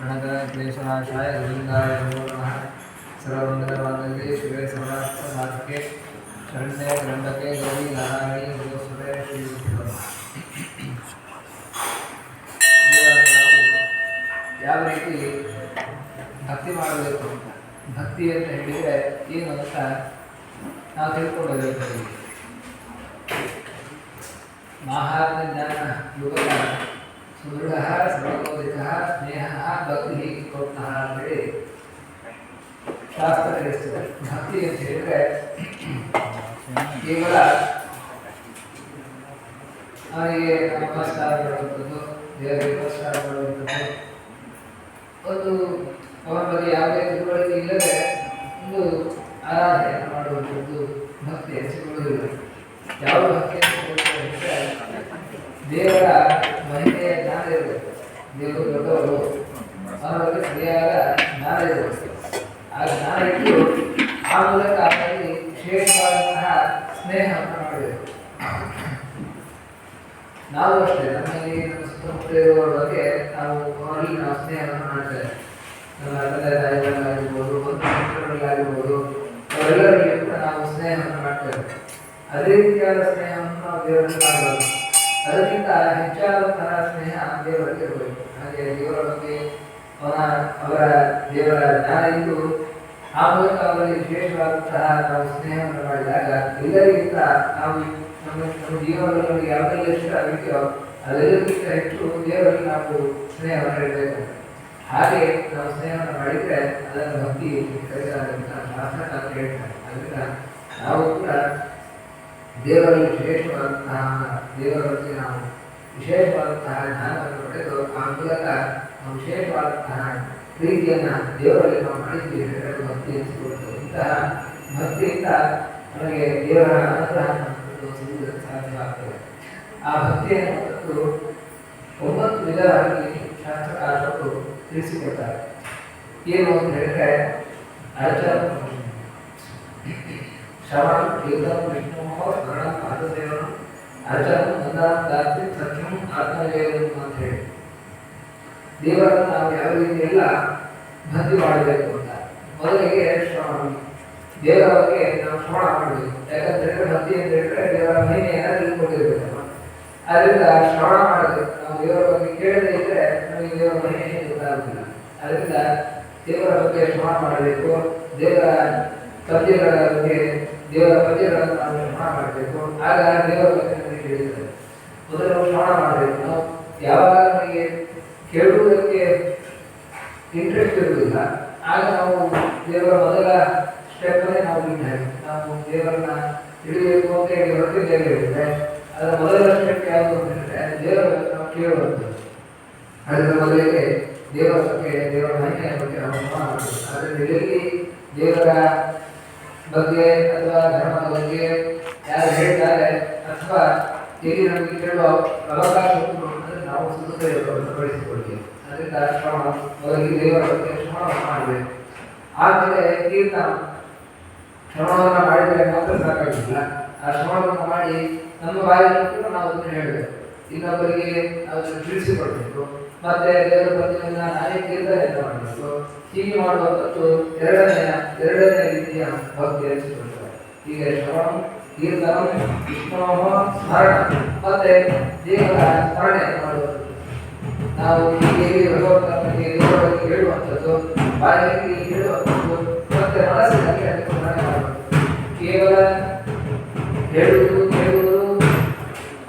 क्लेशनाशाय गोविन्दाय नमो नमः। सर्वमङ्गलमाङ्गल्ये शिवे सर्वार्थसाधके शरण्ये त्र्यम्बके गौरी नारायणी नमोस्तुते ಶ್ರೀ ಯಾವ ರೀತಿ ಭಕ್ತಿ ಮಾಡಬೇಕು ಅಂತ ಭಕ್ತಿ ಅಂತ ಹೇಳಿದರೆ ಏನು ಅಂತ ನಾವು ತಿಳ್ಕೊಳ್ಳಬೇಕು. ಮಾಹಾತ್ಮ್ಯ ಜ್ಞಾನ ಯುಗದ ಸುದೃಢ ಸರ್ವೋದಿತ ಸ್ನೇಹ ಭಕ್ತಿ ಪ್ರೋತ್ಸಾಹ ಅಂತೇಳಿ ಶಾಸ್ತ್ರ ತಿಳಿಸ್ತದೆ. ಭಕ್ತಿ ಅಂತ ಹೇಳಿದರೆ ಕೇವಲ ಅವರಿಗೆ ನಮಸ್ಕಾರ ಮಾಡುವಂಥದ್ದು, ದೇವರಿಗೆ ನಮಸ್ಕಾರ ಮಾಡುವಂಥದ್ದು, ಒಂದು ಅವರ ಬಗ್ಗೆ ಯಾವುದೇ ತಿಳುವಳಿಕೆ ಇಲ್ಲದೆ ಒಂದು ಆರಾಧನೆ ಮಾಡುವಂಥದ್ದು ಭಕ್ತಿ ಅನಿಸಿಕೊಳ್ಳುವುದಿಲ್ಲ. ಯಾವ ಭಕ್ತಿ ಅನಿಸಿಕೊಳ್ಳುತ್ತೆ ದೇವರ ಮಹಿಮೆಯ ಜ್ಞಾನ ಇರಬೇಕು. ದೇವರು ದೊಡ್ಡವರು, ಅವರ ಬಗ್ಗೆ ಸರಿಯಾದ ಜ್ಞಾನ ಇರಬೇಕು. ಆ ಜ್ಞಾನ ಇಟ್ಟು ಆ ಮೂಲಕ ಅವರಲ್ಲಿ ವಿಶೇಷವಾದಂತಹ ಸ್ನೇಹವನ್ನು ಮಾಡಬೇಕು. ನಾವು ಅಷ್ಟೇ ನಮ್ಮಲ್ಲಿ ನಮ್ಮ ಸುತ್ತಮುತ್ತ ಇರುವವರ ಬಗ್ಗೆ ನಾವು ಅವರಲ್ಲಿ ನಾವು ಸ್ನೇಹವನ್ನು ಮಾಡ್ತೇವೆ. ನಮ್ಮ ತಂದೆ ತಾಯಿಗಳಾಗಿರ್ಬೋದು, ಬಂಧು ಮಿತ್ರಗಳಾಗಿರ್ಬೋದು, ಅವರೆಲ್ಲರಿಗೆ ಕೂಡ ನಾವು ಸ್ನೇಹವನ್ನು ಮಾಡ್ತೇವೆ. ಅದೇ ರೀತಿಯಾದ ಸ್ನೇಹವನ್ನು ನಾವು ದೇವರಲ್ಲಿ ಮಾಡಬಾರದು. ಅದಕ್ಕಿಂತ ಹೆಚ್ಚಾದಂತಹ ಸ್ನೇಹ ದೇವರಲ್ಲಿ ಇರಬೇಕು. ಹಾಗೆ ದೇವರ ಬಗ್ಗೆ ಅವರ ದೇವರ ಜ್ಞಾನ ಇದ್ದು ಆ ಮೂಲಕ ಅವರಿಗೆ ವಿಶೇಷವಾದಂತಹ ನಾವು ಸ್ನೇಹವನ್ನು ಮಾಡಿದಾಗ ಎಲ್ಲರಿಗಿಂತ ನಾವು ನಮ್ಮ ಜೀವನದಲ್ಲಿ ನಮಗೆ ಯಾವುದೆಲ್ಲ ಇಷ್ಟ ಆಗಿದೆಯೋ ಅದೆಲ್ಲರಿಗಿಂತ ಹೆಚ್ಚು ದೇವರಲ್ಲಿ ನಾವು ಸ್ನೇಹವನ್ನು ಇಡಬೇಕು. ಹಾಗೆ ನಾವು ಸ್ನೇಹವನ್ನು ಮಾಡಿದರೆ ಅದನ್ನು ಭಕ್ತಿ ಕರೆಯಲಾದಂಥ ಶಾಸ್ತ್ರಕಾರ ಹೇಳ್ತಾರೆ. ಅದರಿಂದ ನಾವು ಕೂಡ ದೇವರಲ್ಲಿ ವಿಶೇಷವಾದಂತಹ ದೇವರ ಬಗ್ಗೆ ನಾವು ವಿಶೇಷವಾದಂತಹ ಜ್ಞಾನವನ್ನು ಪಡೆದು ಆ ಮೂಲಕ ನಾವು ವಿಶೇಷವಾದಂತಹ ಪ್ರೀತಿಯನ್ನು ದೇವರಲ್ಲಿ ನಾವು ಮಾಡಿದ್ದೀವಿ ಹೇಳಲು ಭಕ್ತಿ ಎನಿಸಿಕೊಳ್ಳುತ್ತದೆ. ಇಂತಹ ಭಕ್ತಿಯಿಂದ ನಮಗೆ ದೇವರ ಅನುಗ್ರಹ ಸಿಗುವುದಕ್ಕೆ ಸಾಧ್ಯವಾಗ್ತದೆ. ಆ ಭಕ್ತಿಯನ್ನು ಮತ್ತು 9 ವಿಧವಾಗಿ ಶಾಸ್ತ್ರಕಾರರು ತಿಳಿಸಿಕೊಡ್ತಾರೆ. ಏನು ಅಂತ ಹೇಳಿದ್ರೆ ಅರ್ಚನ, ಶ್ರವಣ, ಕೀರ್ತನ, ವಿಷ್ಣು ಸ್ಮರಣ, ಪಾದಸೇವನ, ಅರ್ಚನ, ವಂದನ, ಗಾಯತ್ರಿ, ಸತ್ಯಂ, ಆತ್ಮವೇದನ ಅಂತ ಹೇಳಿ ದೇವರನ್ನು ನಾವು ಯಾವ ರೀತಿ ಎಲ್ಲ ಭಕ್ತಿ ಮಾಡಬೇಕು ಅಂತ. ಮೊದಲಿಗೆ ಶ್ರವಣ, ದೇವರ ಬಗ್ಗೆ ನಾವು ಶ್ರವಣ ಮಾಡಬೇಕು. ಯಾಕಂದ್ರೆ ಭಕ್ತಿ ಅಂತ ಹೇಳಿದ್ರೆ ದೇವರ ಮಹಿಮೆಯನ್ನು ತಿಳ್ಕೊಂಡಿರ್ಬೇಕಲ್ಲ. ಅದರಿಂದ ಶ್ರವಣ ಮಾಡಬೇಕು. ನಾವು ದೇವರ ಬಗ್ಗೆ ಕೇಳದೇ ಇದ್ರೆ ನಮಗೆ ದೇವರ ಮಹಿಮೆ ಗೊತ್ತಾಗುತ್ತಿಲ್ಲ. ಅದರಿಂದ ದೇವರ ಬಗ್ಗೆ ಶ್ರವಣ ಮಾಡಬೇಕು. ದೇವರ ಪದ್ಯಗಳ ಬಗ್ಗೆ ದೇವರ ಪದ್ಯಗಳನ್ನು ನಾವು ಶ್ರವಣ ಮಾಡಬೇಕು. ಆಗ ದೇವರ ಬಗ್ಗೆ ನಮಗೆ ತಿಳಿಯುತ್ತದೆ. ಮೊದಲು ಶ್ರವಣ ಮಾಡಬೇಕು. ನಾವು ಯಾವಾಗ ನಮಗೆ ಕೇಳುವುದಕ್ಕೆ ಇಂಟ್ರೆಸ್ಟ್ ಇರುವುದಿಲ್ಲ ಆಗ ನಾವು ದೇವರ ಮೊದಲ ಸ್ಟೆಪ್ಪನ್ನೇ ನಾವು ಬಿಟ್ಟಾಗಿ ನಾವು ದೇವರನ್ನ ಹಿಡಿಯಬೇಕು ಅಂತ ಹೇಳಿ ಹೊರಟಿದ್ದೇವೆ. ಅದರ ಮೊದಲ ಸ್ಟೆಪ್ ಯಾವುದು ಅಂತ ಹೇಳಿದ್ರೆ ದೇವರ ನಾವು ಕೇಳುವಂಥದ್ದು. ಅದರ ಮೊದಲಿಗೆ ದೇವರ ಬಗ್ಗೆ ದೇವರ ಮಹಿಮೆಯ ಬಗ್ಗೆ ನಾವು ಮಾಡಬೇಕು. ಅದರಿಂದ ಎಲ್ಲಿ ದೇವರ ಬಗ್ಗೆ ಅಥವಾ ಧರ್ಮದ ಬಗ್ಗೆ ಯಾರು ಹೇಳ್ತಾರೆ ಅಥವಾ ಎಲ್ಲಿ ನಮಗೆ ಕೇಳುವ ಅವಕಾಶ ಉಂಟು ಅಂದರೆ ನಾವು ಸದುಪಯೋಗವನ್ನು ಬಳಸಿಕೊಳ್ತೇವೆ. ಅದರಿಂದ ಶ್ರವಣ, ಮೊದಲಿಗೆ ದೇವರ ಬಗ್ಗೆ ಶ್ರವಣವನ್ನು ಮಾಡಬೇಕು. ಆಮೇಲೆ ಕೀರ್ತನ, ಶ್ರವಣವನ್ನು ಮಾಡಿದರೆ ಮಾತ್ರ ಸಾಕಾಗಿಲ್ಲ. ಆ ಶ್ರವಣವನ್ನು ಮಾಡಿ ನಮ್ಮ ಬಾಯಿಯನ್ನು ಕೂಡ ನಾವು ಅದನ್ನು ಹೇಳಬೇಕು, ಇನ್ನೊಬ್ಬರಿಗೆ ನಾವು ತಿಳಿಸಿಕೊಡ್ಬೇಕು. ಮತ್ತೆ ದೇವರ ಪದ್ಯವನ್ನು ನಾನೇ ಕೀರ್ತನೆಯನ್ನು ಮಾಡಬೇಕು. ಹೀಗೆ ಮಾಡುವಂಥದ್ದು ಎರಡನೇ ರೀತಿಯ ಭಕ್ತಿ ಅನಿಸಿಕೊಳ್ತಾರೆ. ಹೀಗೆ ಶ್ರವಣ, ಕೀರ್ತನ, ವಿಷ್ಣು ಸ್ಮರಣ ಮತ್ತೆ ದೇವರ ಸ್ಮರಣೆಯನ್ನು ಮಾಡುವಂಥದ್ದು. ನಾವು ಹೀಗೆ ಭಗವಂತನಿಗೆ ದೇವರಲ್ಲಿ ಹೇಳುವಂಥದ್ದು, ಬಾಯಲ್ಲಿ ಹೇಳುವಂಥದ್ದು ಮತ್ತೆ ಮನಸ್ಸಿನಲ್ಲಿ ಅದಕ್ಕೆ ಸ್ಮರಣೆ ಮಾಡುವಂಥದ್ದು. ಕೇವಲ ಹೇಳುವುದು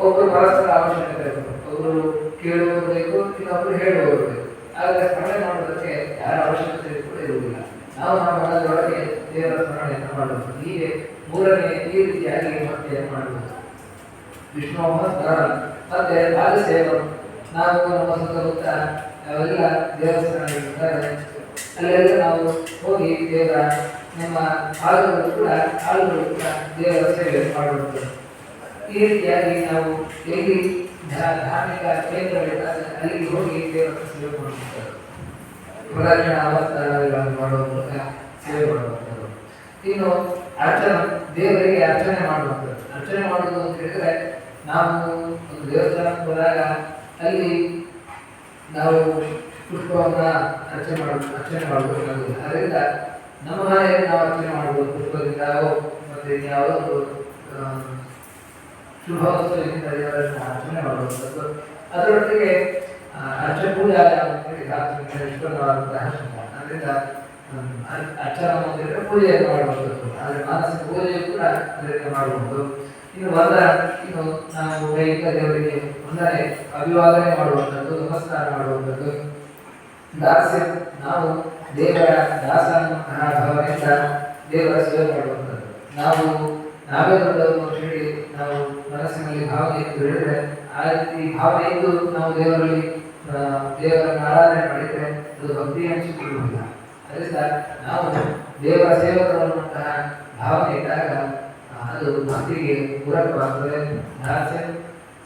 ಒಬ್ಬರು ಪರಸ್ಪರ ಅವಶ್ಯಕತೆ ಬೇಕು. ಒಬ್ಬರು ಕೇಳುವುದು ಬೇಕು, ಇನ್ನೊಬ್ಬರು ಹೇಳುವುದು ಬೇಕು. ಆದರೆ ಸ್ಮರಣೆ ಮಾಡುವುದಕ್ಕೆ ಯಾರ ಅವಶ್ಯಕತೆ ಕೂಡ ಇರುವುದಿಲ್ಲ. ನಾವು ನಮ್ಮ ಮನದೊಳಗೆ ದೇವರ ಸ್ಮರಣೆಯನ್ನು ಮಾಡುವುದು. ಹೀಗೆ ಮೂರನೇ ಈ ರೀತಿಯಾಗಿ ಭಕ್ತಿಯನ್ನು ಮಾಡುವುದು. ವಿಷ್ಣು ಸ್ಮರಣ ಮತ್ತೆ ಪಾದಸೇವನ, ನಾವು ನಮ್ಮ ಸುತ್ತಮುತ್ತ ನಾವೆಲ್ಲ ದೇವಸ್ಥಾನಗಳಿರ್ತಾರೆ, ಅಲ್ಲೆಲ್ಲ ನಾವು ಹೋಗಿ ದೇವರ ನಮ್ಮ ಆಳುಗಳು ಕೂಡ ದೇವರ ಸೇವೆ ಮಾಡುವಂಥದ್ದು. ಈ ರೀತಿಯಾಗಿ ನಾವು ಎಲ್ಲಿ ಧಾರ್ಮಿಕ ಕೇಂದ್ರಗಳಿದ್ದಾರೆ ಅಲ್ಲಿಗೆ ಹೋಗಿ ದೇವರ ಸೇವೆ ಮಾಡುವಂಥದ್ದು. ಪ್ರದಕ್ಷಿಣ ಅವಸ್ಥಾನಗಳನ್ನು ಮಾಡುವ ಮೂಲಕ ಸೇವೆ ಮಾಡುವಂಥದ್ದು. ಇನ್ನು ಅರ್ಚನೆ, ದೇವರಿಗೆ ಅರ್ಚನೆ ಮಾಡುವಂಥದ್ದು. ಅರ್ಚನೆ ಮಾಡುವುದು ಅಂತ ಹೇಳಿದ್ರೆ ನಾವು ಒಂದು ದೇವಸ್ಥಾನಕ್ಕೆ ಹೋದಾಗ ಅಲ್ಲಿ ನಾವು ಪುಷ್ಪವನ್ನು ಅರ್ಚನೆ ಮಾಡಬೇಕು. ಅದರಿಂದ ನಮ್ಮ ಮನೆಯಲ್ಲಿ ನಾವು ಅರ್ಚನೆ ಮಾಡ್ಬೋದು ಪುಷ್ಪದಿಂದ ಮತ್ತು ಇನ್ಯಾವುದೋ ಒಂದು ಶುಭ ವಸ್ತುವಿನಿಂದ ದೇವರನ್ನು ಅರ್ಚನೆ ಮಾಡುವಂಥದ್ದು. ಅದರೊಟ್ಟಿಗೆ ಪೂಜಾ ನಿಷ್ಪನ್ನವಾದಂತಹ ಅದರಿಂದ ಅರ್ಚನಾ ಮಂದಿರ ಪೂಜೆಯನ್ನು ಮಾಡುವಂಥದ್ದು. ಆದರೆ ಮಾನಸಿಕ ಪೂಜೆಯು ಕೂಡ ಅದರಿಂದ ಮಾಡಬಹುದು. ಇನ್ನು ನಾವು ದೈಹಿಕ ದೇವರಿಗೆ ಒಂದನೇ ಅಭಿವಾದನೆ ಮಾಡುವಂಥದ್ದು, ನಮಸ್ಕಾರ ಮಾಡುವಂಥದ್ದು. ದಾಸ್ಯ, ನಾವು ದೇವರ ದಾಸ ಅನ್ನುವಂತಹ ಭಾವನೆಯಿಂದ ದೇವರ ಸೇವೆ ಮಾಡುವಂಥದ್ದು. ನಾವೇ ದೊಡ್ಡವರು ಅಂತ ಹೇಳಿ ನಾವು ಮನಸ್ಸಿನಲ್ಲಿ ಭಾವನೆ ಇದ್ದು ಹೇಳಿದ್ರೆ, ಆ ರೀತಿ ಭಾವನೆ ಇದ್ದು ನಾವು ದೇವರನ್ನು ಆರಾಧನೆ ಮಾಡಿದರೆ ಅದು ಭಕ್ತಿ ಅನಿಸಿಕೊಳ್ಳುವುದಿಲ್ಲ. ಅದರಿಂದ ನಾವು ದೇವರ ಸೇವಕರು ಅನ್ನುವಂತಹ ಭಾವನೆ ಇದ್ದಾಗ ಅದು ಭಕ್ತಿಗೆ ಪೂರಕವಾಗ್ತದೆ. ದಾಸ್ಯ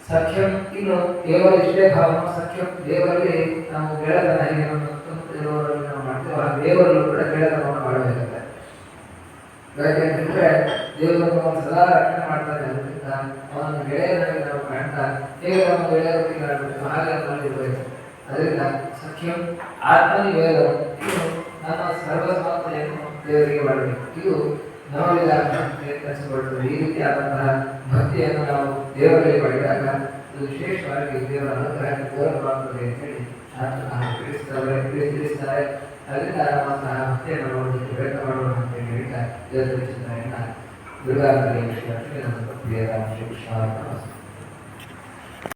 ಸಖ್ಯಂ, ಇನ್ನು ಕೇವಲ ಇಷ್ಟೇ ಭಾವನ ಸಖ್ಯಂ, ದೇವರಲ್ಲಿ ನಾವು ಗೆಳೆತನ ಇರುವವರಲ್ಲಿ ನಾವು ಮಾಡ್ತೇವೆ, ಆ ದೇವರಲ್ಲೂ ಕೂಡ ಗೆಳೆತನವನ್ನು ಮಾಡಬೇಕಾಗುತ್ತೆ. ಯಾಕೆಂತಂದ್ರೆ ದೇವರನ್ನು ಅವನು ಸದಾ ರಕ್ಷಣೆ ಮಾಡ್ತಾನೆ. ಅದರಿಂದ ಅವನನ್ನು ಗೆಳೆಯನಾಗಿ ನಾವು ಕಾಣ್ತಾ ಹೇಗೆ ನಮ್ಮ ಗೆಳೆಯರೊಟ್ಟಿಗೆ ಆಡಬೇಕು ಹಾಗೆ ಮಾಡಿರಬೇಕು. ಅದರಿಂದ ಸಖ್ಯಂ ಆತ್ಮನಿವೇದ, ಇದು ನಮ್ಮ ಸರ್ವಸಮತೆಯನ್ನು ದೇವರಿಗೆ ಮಾಡಬೇಕು. ಇದು ನಮ್ಮಲ್ಲಿ ಕೆಲಸಗೊಳ್ಳುತ್ತದೆ. ಈ ರೀತಿಯಾದಂತಹ ಭಕ್ತಿಯನ್ನು ನಾವು ದೇವರಲ್ಲಿ ಮಾಡಿದಾಗ ಅದು ವಿಶೇಷವಾಗಿ ದೇವರ ಅನುಗ್ರಹಕ್ಕೆ ಪೂರಕವಾಗುತ್ತದೆ ಅಂತ ಹೇಳಿ ತಿಳಿಸ್ತಾರೆ. ಅದರಿಂದ ನಮ್ಮಂತಹ ಭಕ್ತಿಯನ್ನು ನೋಡಲಿಕ್ಕೆ ಪ್ರಯತ್ನ ಮಾಡೋಣ ಅಂತ ಹೇಳಿ ಹೇಳ್ತಾ ದೇವರ ಚಿಂತನೆಯನ್ನು ದುರ್ಗಾಂತರಿಯ ಶ್ರೀ ನಮ್ಮ ಪ್ರಿಯ ರಾಮ ಶ್ರೀ ಕೃಷ್ಣ.